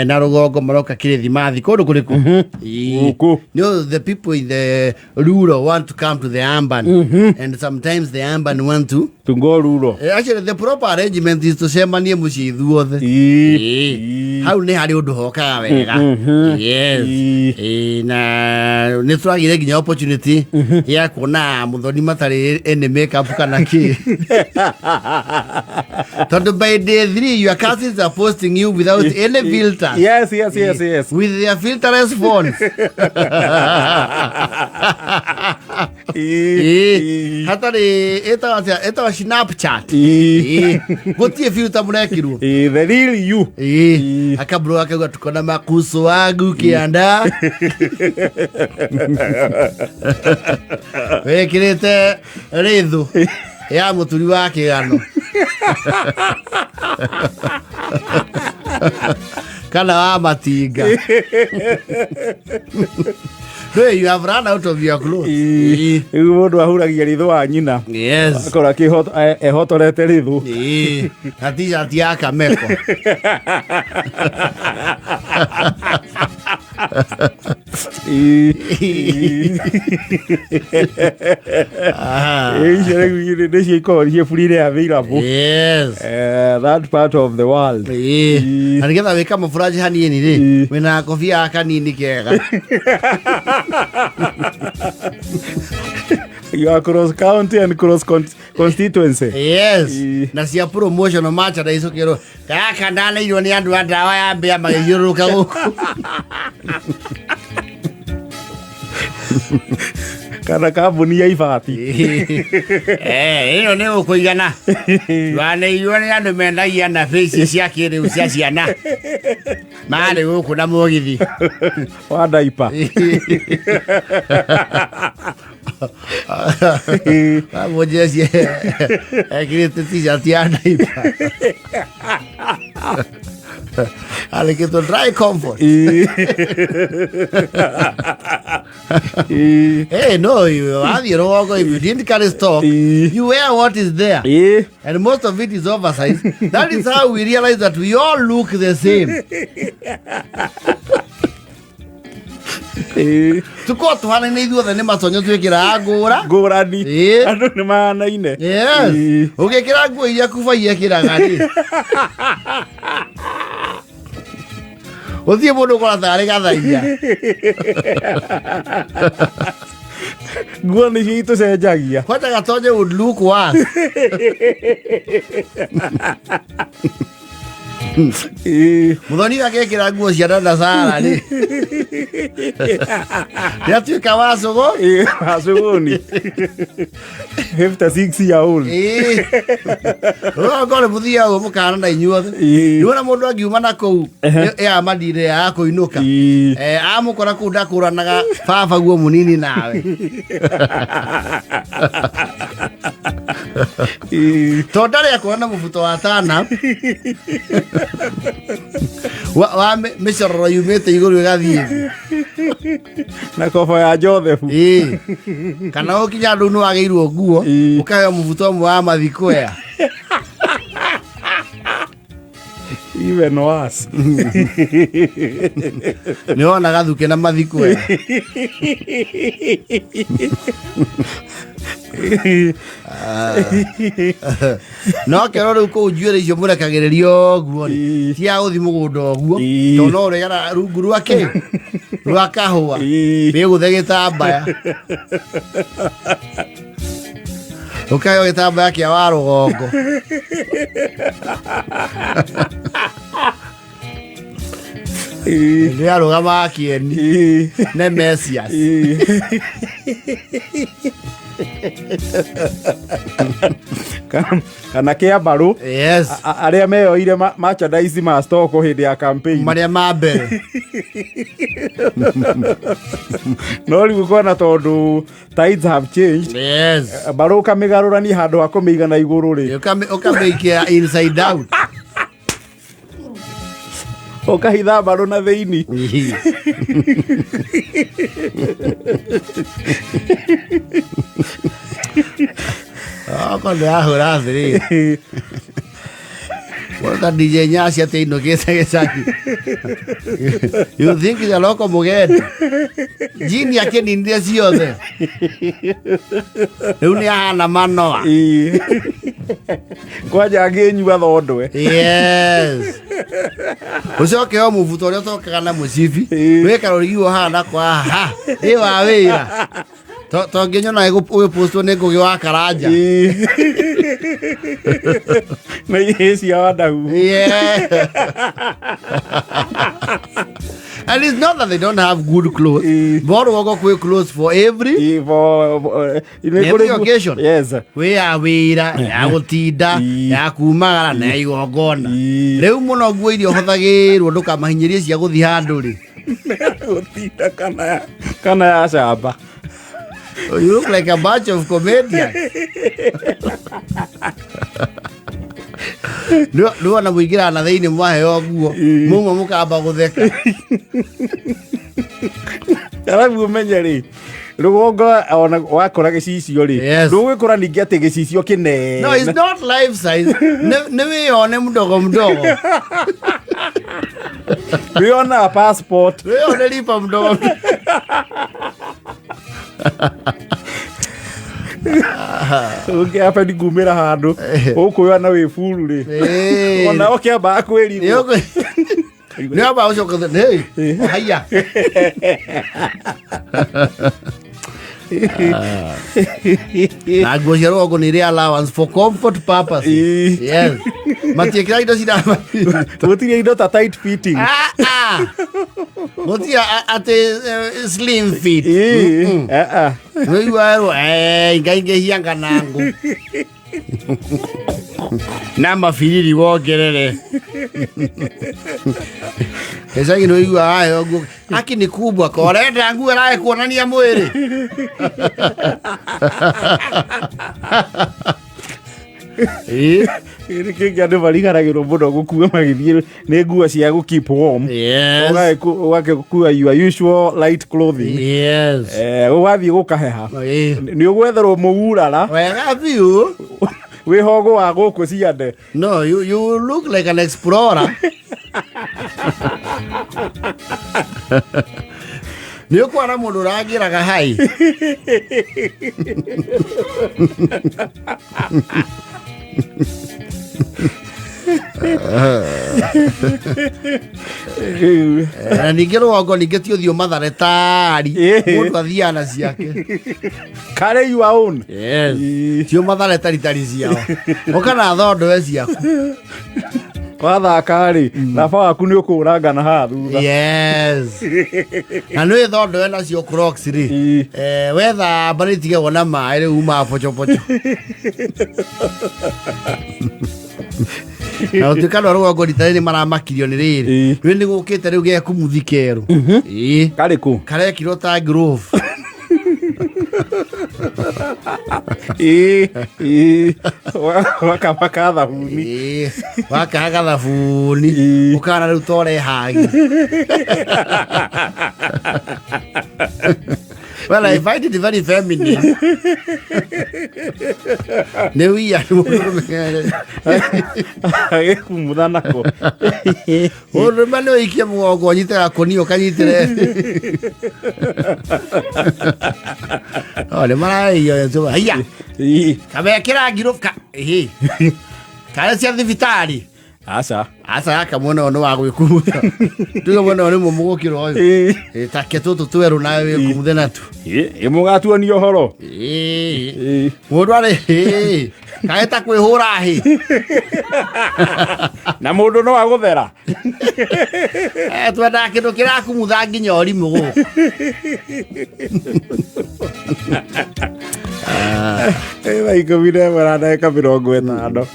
na rugongo maroka Kirithimathi kundu kuriku the people in the rural want to come to the urban and sometimes the urban want to go rural. Actually the proper arrangement is to cemanie mucii ithuothe hau ni hari undu hokaga wega yes na nitwagire nginya opportunity ya kuona muthoni matari any makeup kana ki tondu by day 3 your cousins are posting you without any filter. Yes with their filterless phones hatari eta Snapchat gotie filter murekirwo the real you akabro akagwa tukona makuso wangu kianda wekirite rithu ya muturi wa kigano kana wa matinga. Hey, you have run out of your clothes. Mundu ahuragia rithu wa nyina. Yes. Akora ehotorete rithu. T-shirt ya Kameko. Yes. That part of the world. Anigetha wika mufuraji hanini ri wina kofia kanini kega. You are cross county and cross constituency. Yes. Na cia promotion match na iso kero. Kaka ndana iro ni andu ndawa ya mbia magiyuruka guku. Kana kambuni ya ibati. Ino ni ukuigana. Wane iro ni andu mendagia na face cia kiriu cia ciana. Mari guku na mugithi. Wa daipa. Vamos decir, que te já tinha daipa. Ale que to dry comfort. Hey, no, you know, if you didn't carry stock, you wear what is there. And most of it is oversized. That is how we realize that we all look the same. Tuko tuhana ni ithuothe ni matonyo twikira ngurani andu ni mahanaine. Yes. Ugikira nguo iria kubaia kiraga ri uthie mundu kora thari gathaia nguo ni hitu cenjagia kwata gatonye would look worse. Muthoni agekira nguo cia dada sara ri yatuika wacugo wacuguni 56 year old ngore muthia ugo mukana na inyuothe niwona mundu angiuma na kou ya madire ya kuinuka amukora kunda kuranaga baba guo munini nawe tondari akona mubuto wa tana wa micoro yumete iguru gathie na kofa ya Joseph kana ukinya ndu no ageirwo nguo ukaya mubuto wa mathikoya even worse. Niona gathuke na mathikoya no kero ru ko juere icio murekagiririo guo tia uthi mugunda oguo to no regara rungu rwake rwakahua biguthi gitambaya ukayo gitambaya kia wa rugongo ni arugama kieni ne Messias kana kia baru. Yes. Aria meyoire merchandise ma stock hindi ya campaign maria mabere no riu kona tondu tides have changed. Yes. Baru kamigarurani handu ha kumiga na iguru ri ukameikia inside out ukahitha baru na theini cuando ahora sí Waka DJ Nyasi ate ino gĩcagi. You think the local mũgendi? Jini yake ni ndia ciothe. Rĩu nĩ ahana manoa. Kwanja angĩnyua thondwe. Yes. Ucoke o mũbuto ũrĩa ũtokaga na mũcibi. Wĩka rũrigi hana kwa ha. Ĩ wa wĩra. To nginyona ũgĩpostwo nĩ Ngũgĩ wa Karanja. Na yesi adahu. Yeah. And it's not that they don't have good clothes. But we go clothes for every occasion. Yes. We are wira, ya gutinda, ya kumagara na igongona. Rĩu mũno nguo iria ũhũthagĩrwo ndũkamahinyirie cia gũthi handũ rĩ. Gutinda kana ya camba. You look like a bunch of comedians. No na muigira na thĩinĩ mwaheo nguo mumwe mukamba gutheka. Arabu umenye rĩ rũgongo ona wakora gĩcicio rĩ ndũgwĩkora ningĩ atĩ gĩcicio kĩnene. No, it's not life size. Nĩ wĩone mdogo. Wĩona passport. Wĩone lipa mdogo. Okay, hapa ni kumera handũ ũkũoya na wĩ furu rĩ ona ũkĩamba kwĩrigwo nĩ aba ũcoka hey haya. Na nguo cia rũgongo nĩ irĩ allowance for comfort purpose. Yes. Matiĩkĩra indo cirama. Gũtirĩ indo ta tight fitting. Gũtirĩ atĩ slim fit. Wĩiguaĩrwo ngaingĩhia nganangũ. Na mabiriri wongerere. Gĩcagi nĩ wĩiguaga aheo nguo. Haki nĩ kubwa ka ũrenda nguo ĩrahe kuonania mwĩrĩ. Ĩrĩ kĩngĩ andũ marigaragĩrwo mũno gũkua magĩthiĩ nĩ nguo cia gũ keep warm. Ũgakua your usual light clothing. Yes. Ũgathiĩ gũkaheha. Nĩ ũgwetherwo mũgurara. Wega biũ. Wĩhogo wa gũkũ ciande. No, you look like an explorer. Nĩ ũkuona mũndũ ũrangĩraga hai. Na ningĩ rũgongo ningĩ ti ũthiũ matharĩ tari mũndũ athiaga na ciake. Carry your own. Yes. Ti matharĩ tari ciao. Ũkana thondoe ciaku. Wathaka rĩ naba waku nĩ ũkũranga na haha thutha. Yes. Na nĩ thondoe nacio Crocs rĩ. Wethamba nĩ tigagwo na maĩ rĩu uma pocho. Na ũtuĩka no rũgongo rita rĩrĩ maramakirio nĩ rĩrĩ. Rĩu nĩ gũkĩte rĩu gĩa kumuthi kerũ. Karĩ kũ? Karekirwo ta glove. Wakamaka thabuni. Wakaga thabuni. Ũkana rĩu tore hagi. Well, I find it very feminine. Nĩ wia kumutha nako. Ũrũme nĩ ũikie mũgongo ũnyite gakũnia ũkanyitĩre. Nĩ maraĩyo haya. Kabekĩra ngirũ karĩa cia thibitarĩ. Aca aka mwena ũyũ nĩ wa gwĩkumutha. Tuge mwena ũyũ nĩ mũmũgũkĩra ũyũ. Take tũtũ twerũ nawe wĩkumuthe natu. Mũgatuonia ũhoro. Mũndũ arĩ kaĩ ta kwĩhũra hĩ. Na mũndũ no agũthera. Twendaga kĩndũ kĩrakumutha nginya ũrimũ gũkũ. Ikũmi na ĩmwe na ndagĩka 50.